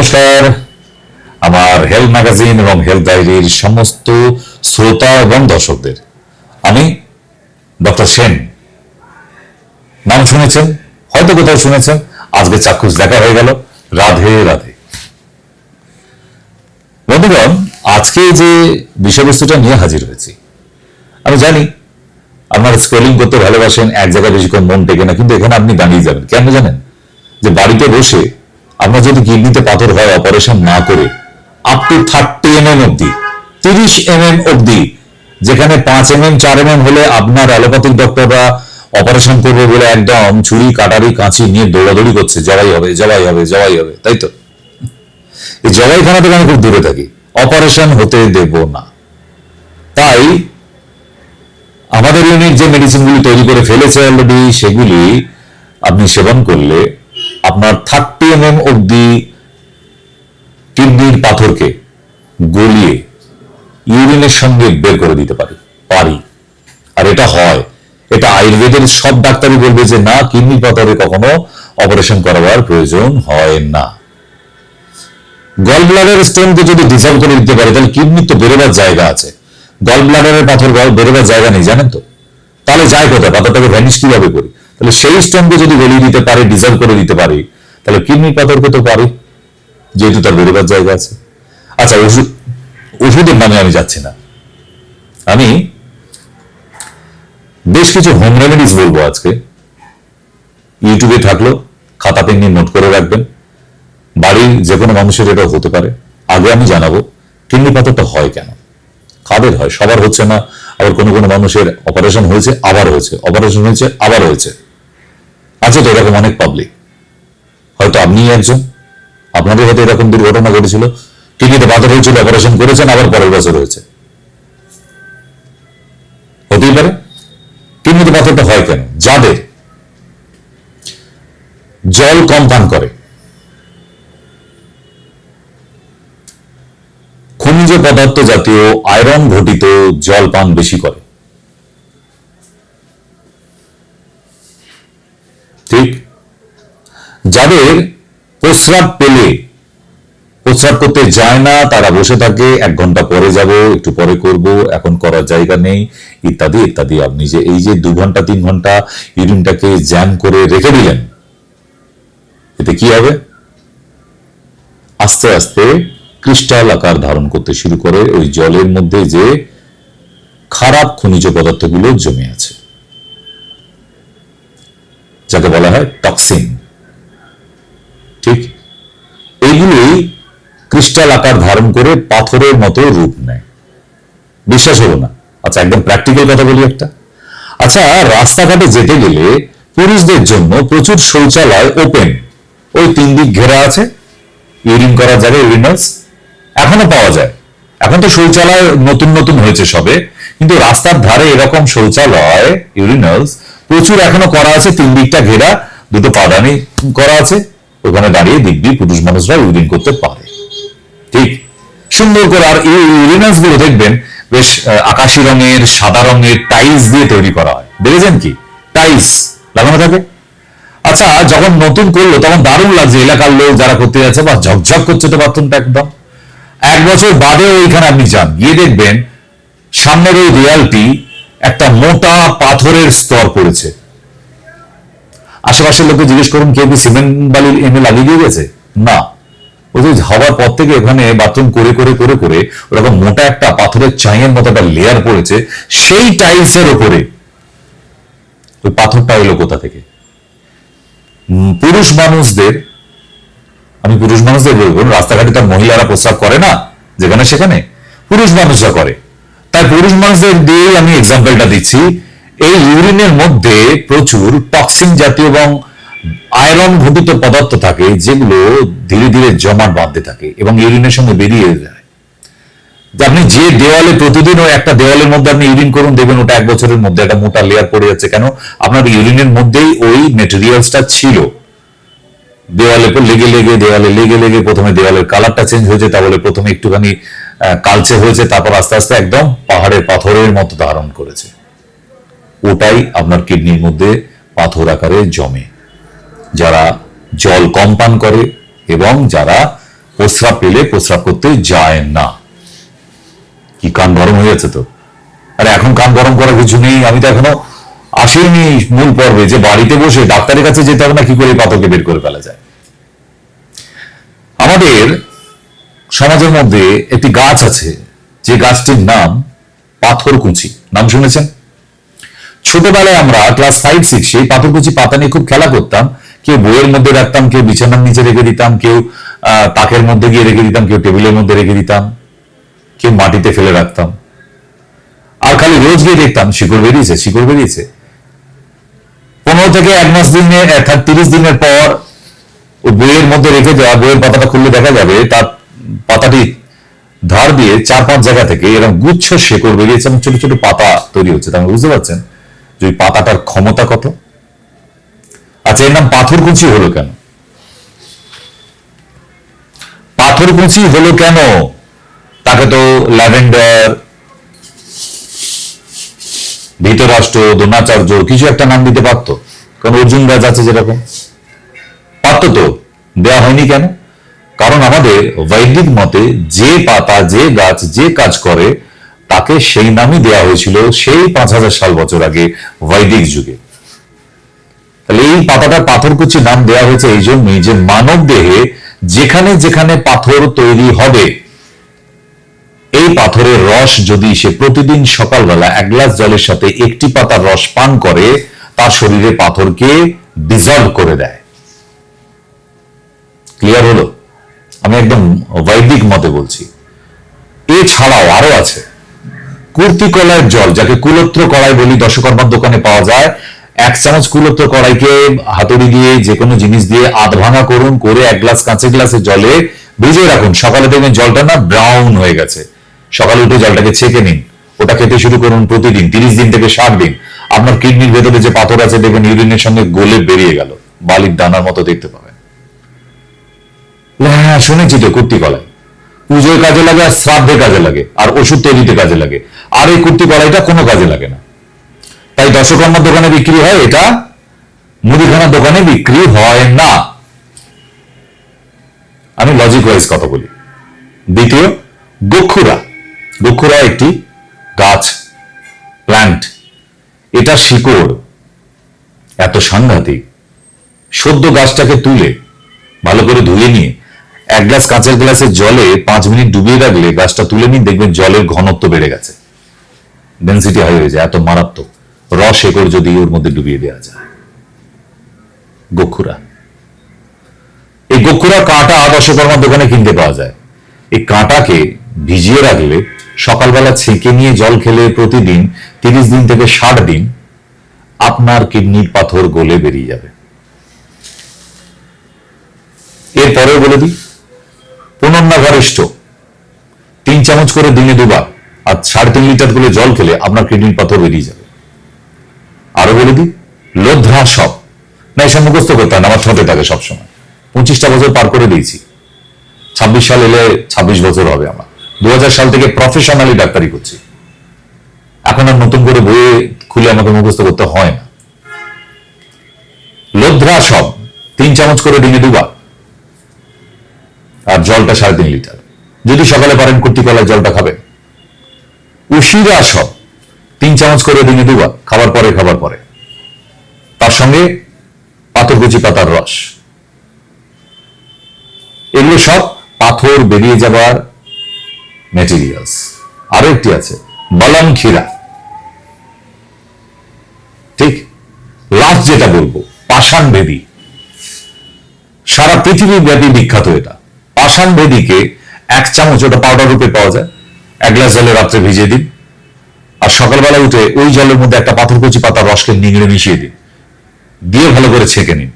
নমস্কার আমার health magazine এবং হেলথ ডায়েরির সমস্ত শ্রোতা এবং দর্শকদের। আমি ডক্টর সেন, নাম শুনেছেন, হয়তো কোথাও শুনেছেন। আজকে চাক্ষুষ দেখা হয়ে গেল। রাধে রাধে। বন্ধুগণ, আজকে যে বিষয়বস্তুটা নিয়ে হাজির হয়েছি, আমি জানি আপনারা স্ক্রলিং করতে ভালোবাসেন, এক জায়গায় বেশিক্ষণ মন টেকে না, কিন্তু এখানে আপনি দাঁড়িয়ে যাবেন। কেন জানেন? যে বাড়িতে বসে আপনার যদি কিডনিতে পাথর হয় অপারেশন না করে আপ টু 30 mm অব্দি, 30 mm অব্দি, যেখানে 5 mm 4 mm হলে আপনার অ্যালোপ্যাথিক ডক্টররা অপারেশন করবে বলে একদম ছুরি কাটারি কাঁচি নিয়ে দৌড়াদৌড়ি করছে, জবাই হবে জবাই হবে জবাই হবে, তাই তো? এই জবাইখানা থেকে আমি খুব দূরে থাকি, অপারেশন হতে দেব না। তাই আমাদের ইউনিট যে মেডিসিনগুলি তৈরি করে ফেলেছে অলরেডি, সেগুলি আপনি সেবন করলে আপনার 30 mm অব্দি কিডনির পাথরকে গলিয়ে ইউরিনের সঙ্গে বের করে দিতে পারি। আর এটা হয়, এটা আয়ুর্বেদের সব ডাক্তারই বলবে যে না, কিডনির পাথরে কখনো অপারেশন করাবার প্রয়োজন হয় না। গল ব্লাডার স্টোনকে যদি ডিসলভ করে দিতে পারে, তাহলে কিডনির তো বেরোবার জায়গা আছে। গল ব্লাডারের পাথর বেরোবার জায়গা নেই, জানেন তো? তাহলে যায় কোথায়? পাথরটাকে ভ্যানিশ কিভাবে করি? তাহলে সেই স্টোনকে যদি গলিয়ে দিতে পারে, ডিসলভ করে দিতে পারে, তাহলে কিডনির পাথরকে তো পারে, যেহেতু তার বেরোবার জায়গা আছে। আচ্ছা, ওষুধের নামে আমি যাচ্ছি না, আমি বেশ কিছু হোম রেমেডিস বলবো আজকে। ইউটিউবে থাকলো, খাতা পেন নিয়ে নোট করে রাখবেন। বাড়ির যে কোনো মানুষের এটা হতে পারে। আগে আমি জানাবো কিডনি পাথরটা হয় কেন, কাদের হয়। সবার হচ্ছে না, আবার কোনো কোনো মানুষের অপারেশন হয়েছে আবার হয়েছে, অপারেশন হয়েছে আবার হয়েছে। আছে তো এরকম অনেক পাবলিক, হয়তো আপনি একজন, আপনাদের হয়তো এরকম দুর্ঘটনা ঘটেছিল, কিডনিতে পাথর হয়েছিল, অপারেশন করেছেন, আবার পরের বছর হয়েছে, হতেই পারে। কিডনিতে পাথরটা হয় কেন? যাদের জল কম পান করে, খনিজ পদার্থ জাতীয় আয়রন ঘটিত জল পান বেশি করে, ঠিক? যাদের প্রস্রাব পেলে প্রস্রাব করতে যায় না, তারা বসে থাকে, 1 ঘন্টা পরে যাব, একটু পরে করব, এখন করার জায়গা নেই, ইত্যাদি ইত্যাদি। আপনি যে এই যে 2 ঘন্টা 3 ঘন্টা ইউরিনটাকে জ্যাম করে রেখে দিলেন, এতে কি হবে? আস্তে আস্তে ক্রিস্টাল আকার ধারণ করতে শুরু করে ওই জলের মধ্যে যে খারাপ খনিজ পদার্থগুলো জমে আছে, যাকে বলা হয় টক্সিন, ঠিক? এইগুলোই ক্রিস্টাল আকার ধারণ করে পাথরের মতো রূপ নেয়। বিশ্বাস হলো না? আচ্ছা, একদম প্র্যাকটিক্যাল কথা বলি একটা। আচ্ছা, রাস্তাঘাটে যেতে গেলে পুরুষদের জন্য প্রচুর শৌচালয় ওপেন, ওই 3 দিক ঘেরা আছে, ইউরিন করার জায়গায় ইউরিনালস এখনো পাওয়া যায়। এখন তো শৌচালয় নতুন নতুন হয়েছে সবে, কিন্তু রাস্তার ধারে এরকম শৌচালয় ইউরিনালস প্রচুর এখনো করা আছে, 3 দিকটা ঘেরা, 2টো পাদানি করা আছে, ওখানে দাঁড়িয়ে দিব্যি পুরুষ মানুষরা ইউরিন করতে পারে, ঠিক? সুন্দর করে। আর এই ইউরিনালস গুলো দেখবেন বেশ আকাশি রঙের, সাদা রঙের টাইলস দিয়ে তৈরি করা হয়, দেখেছেন কি? টাইলস লাগানো থাকে। আচ্ছা, যখন নতুন করলো তখন দারুণ লাগছে, এলাকার লোক যারা করতে যাচ্ছে, বা ঝকঝক করছে তো বাথরুমটা একদম। 1 বছর বাদে ওইখানে আপনি যান, গিয়ে দেখবেন সামনের ওই দেয়ালটি একটা মোটা পাথরের স্তর পড়েছে। আশেপাশের লোককে জিজ্ঞেস করুন, কেউ কি সিমেন্ট বালি এনে লাগিয়ে দিয়ে গেছে? না, ওই যে হওয়ার পর থেকে এখানে বাথরুম করে করে করে করে ওরকম মোটা একটা পাথরের চাইয়ের মতো একটা লেয়ার পড়েছে, সেই টাইলসের ওপরে ওই পাথরটা এলো কোথা থেকে? পুরুষ মানুষদের, আমি পুরুষ মানুষদের বলবো, রাস্তাঘাটে তার মহিলারা প্রস্রাব করে না যেখানে সেখানে, পুরুষ মানুষরা করে। তাই পুরুষ মানুষদের দিয়েই আমি এক্সাম্পলটা দিচ্ছি। এই ইউরিনের মধ্যে প্রচুর টক্সিন জাতীয় এবং আয়রন ঘটিত পদার্থ থাকে, যেগুলো ধীরে ধীরে জমাট বাঁধতে থাকে এবং ইউরিনের সঙ্গে বেরিয়ে যায়। আপনি যে দেওয়ালে প্রতিদিন ওই একটা দেওয়ালের মধ্যে আপনি ইউরিন করুন, দেখবেন ওটা 1 বছরের মধ্যে একটা মোটা লেয়ার পড়ে যাচ্ছে। কেন? আপনার ইউরিনের মধ্যেই ওই মেটেরিয়ালসটা ছিল, দেওয়ালে লেগে লেগে, দেওয়ালে লেগে লেগে প্রথমে দেওয়ালের কালারটা চেঞ্জ হয়েছে, তাহলে প্রথমে একটুখানি কালচে হয়েছে, তারপর আস্তে আস্তে একদম পাহাড়ের পাথরের মতো ধারণ করেছে। ওটাই আপনার কিডনির মধ্যে পাথর আকারে জমে। যারা জল কম পান করে এবং যারা প্রস্রাব পেলে প্রস্রাব করতে যায় না। কি কান গরম হয়ে যাচ্ছে তো? আরে এখন কান গরম করার কিছু নেই। আমি তো এখনো আসেনি মূল পর্বে যে বাড়িতে বসে ডাক্তারের কাছে যেতে হবে না কি করে পাথরকে বের করে ফেলা যায়। আমাদের সমাজের মধ্যে একটি গাছ আছে, যে গাছটির নাম পাথরকুচি। নাম শুনেছেন? ছোটবেলায় আমরা ক্লাস 5-6 এই পাথরকুচি পাতা নিয়ে খুব খেলা করতাম। কেউ বইয়ের মধ্যে রাখতাম, কেউ বিছানার নিচে রেখে দিতাম, কেউ তাকের মধ্যে গিয়ে রেখে দিতাম, কেউ টেবিলের মধ্যে রেখে দিতাম, কেউ মাটিতে ফেলে রাখতাম। আর খালি রোজ গিয়ে দেখতাম শিকড় বেরিয়েছে, শিকড় বেরিয়েছে। 15 থেকে 1 মাস 30 দিনের পর ওই বইয়ের মধ্যে রেখে দেওয়া বইয়ের পাতাটা খুললে দেখা যাবে তার পাতাটি ধার দিয়ে 4-5 জায়গা থেকে এরকম গুচ্ছ শেকড় বেরিয়েছে এবং ছোট ছোট পাতা তৈরি হচ্ছে। তাহলে বুঝতে পারছেন যে ওই পাতাটার ক্ষমতা কত। আচ্ছা, এর নাম পাথরকুচি হলো কেন? পাথরকুচি হলো কেন? তাকে তো ল্যাভেন্ডার, ধৃতরাষ্ট্র, দ্রোণাচার্য কিছু একটা নাম দিতে পারতো, কারণ অর্জুন গাছ আছে যেরকম। পারতো তো, দেওয়া হয়নি কেন? কারণ আমাদের বৈদিক মতে যে পাতা, যে গাছ যে কাজ করে তাকে সেই নামই দেওয়া হয়েছিল সেই 5000 সাল বছর আগে বৈদিক যুগে। তাহলে এই পাতাটা পাথরকুচি নাম দেওয়া হয়েছে এই জন্যই যে মানব দেহে যেখানে যেখানে পাথর তৈরি হবে, এই পাথরের রস যদি সে প্রতিদিন সকালবেলা 1 গ্লাস জলের সাথে একটি পাতার রস পান করে, তার শরীরে পাথরকে ডিসলভ করে দেয়। ক্লিয়ার হলো? আমি একদম বৈদিক মতে বলছি। এছাড়াও আরো আছে কুর্তি কলাইয়ের জল, যাকে কুলত্র কড়াই বলি, দশকর্মার দোকানে পাওয়া যায়। 1 চামচ কুলত্র কড়াইকে হাতুড়ি দিয়ে যে কোনো জিনিস দিয়ে আধ ভাঙা করুন, করে 1 গ্লাস কাঁচের গ্লাসের জলে ভিজিয়ে রাখুন। সকালে দেখবেন জলটা না ব্রাউন হয়ে গেছে। সকালে উঠে জলটাকে ছেঁকে নিন, ওটা খেতে শুরু করুন প্রতিদিন 30 দিন থেকে 60 দিন। আপনার কিডনির ভেতরে যে পাথর আছে দেখবেন ইউরিনের সঙ্গে গলে বেরিয়ে গেল, বালির দানার মতো দেখতে পাবেন। হ্যাঁ, শুনেছি তো কুর্তি কলাই পুজোর কাজে লাগে, আর শ্রাদ্ধে কাজে লাগে, আর ওষুধ তৈরিতে কাজে লাগে। আর এই কুর্তি কলাইটা কোনো কাজে লাগে না। তাই দশকর্মার দোকানে বিক্রি হয়, এটা মুদিখানার দোকানে বিক্রি হয় না। আমি লজিক ওয়াইজ কথা বলি। দ্বিতীয়, গোক্ষুরা। গোক্ষুরা একটি গাছ, প্ল্যান্ট। এটা শিকড় এত সাংঘাতিক, সদ্য গাছটাকে তুলে ভালো করে ধুয়ে নিয়ে 1 গ্লাস কাঁচের গ্লাসের জলে 5 মিনিট ডুবিয়ে রাখলে গাছটা তুলে নিন, দেখবেন জলের ঘনত্ব বেড়ে গেছে, ডেন্সিটি হাই হয়ে যায়। এত মারাত্মক রস শেকড় যদি ওর মধ্যে ডুবিয়ে দেওয়া যায়। গোক্ষুরা, এই গোক্ষুরা কাঁটা দশকর্মার দোকানে কিনতে পাওয়া যায়। এই কাঁটাকে ভিজিয়ে রাখলে সকালবেলা ছেঁকে নিয়ে জল খেলে প্রতিদিন 30 দিন থেকে 60 দিন আপনার কিডনির পাথর গলে বেরিয়ে যাবে। এরপরেও বলে দিই, পুনর্নগরিষ্ঠ 3 চামচ করে দিনে 2 বার আর 3.5 লিটার করে জল খেলে আপনার কিডনির পাথর বেরিয়ে যাবে। আরো বলে দিই, লোধ্রাসব। না, এসব মুখস্থ করতে হয় না, আমার ঠোঁটে থাকে সবসময়। 25টা বছর পার করে দিয়েছি, 26 সাল এলে 26 বছর হবে আমার। 2000 সাল থেকে প্রফেশনালি ডাক্তারি করছি। এখন আর নতুন করে বইয়ে খুলে আমাকে মুখস্থ করতে হয় না। লোধ্রাসব 3 চামচ করে দিনে 2 বার আর জলটা 3.5 লিটার। যদি সকালে পারেন কুর্তি কলায় জলটা খাবেন। উশিরাসব 3 চামচ করে দিনে 2 বার, খাবার পরে। তার সঙ্গে পাথরকুচি পাতার রস। এগুলো সব পাথর বেরিয়ে যাবার ম্যাটেরিয়ালস। আরো একটি আছে বলম ক্ষীরা। ঠিক লাস্ট যেটা বলবো, পাষাণ ভেদি। সারা পৃথিবী ব্যাপী বিখ্যাত এটা। পাষাণ ভেদিকে 1 চামচ, ওটা পাউডার রূপে পাওয়া যায়, 1 গ্লাস জলে রাত্রে ভিজিয়ে দিন, আর সকালবেলা উঠে ওই জলের মধ্যে একটা পাথরকুচি পাতার রসকে নিংড়ে মিশিয়ে দিন, দিয়ে ভালো করে ছেঁকে নিন।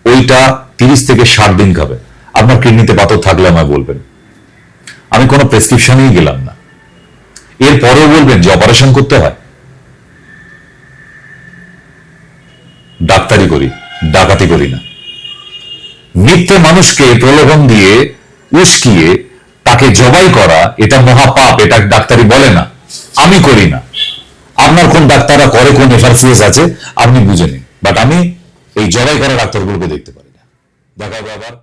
ওইটা 30 থেকে 60 দিন খাবে। আপনার কিডনিতে পাথর থাকলে আমায় বলবেন, আমি কোনো প্রেসক্রিপশনেই গেলাম না। এরপরেও বলবেন যে অপারেশন করতে হয়। ডাক্তারি করি, ডাকাতি করি না। মিথ্যে মানুষকে প্রলোভন দিয়ে উস্কিয়ে তাকে জবাই করা, এটা মহাপাপ। এটা ডাক্তারি বলে না, আমি করি না। আপনার কোন ডাক্তাররা করে, কোন এফআরসিএস আছে আপনি বুঝে নিন, বাট আমি এই জবাই করা ডাক্তারগুলোকে দেখতে পারি না। দেখা হবে আবার।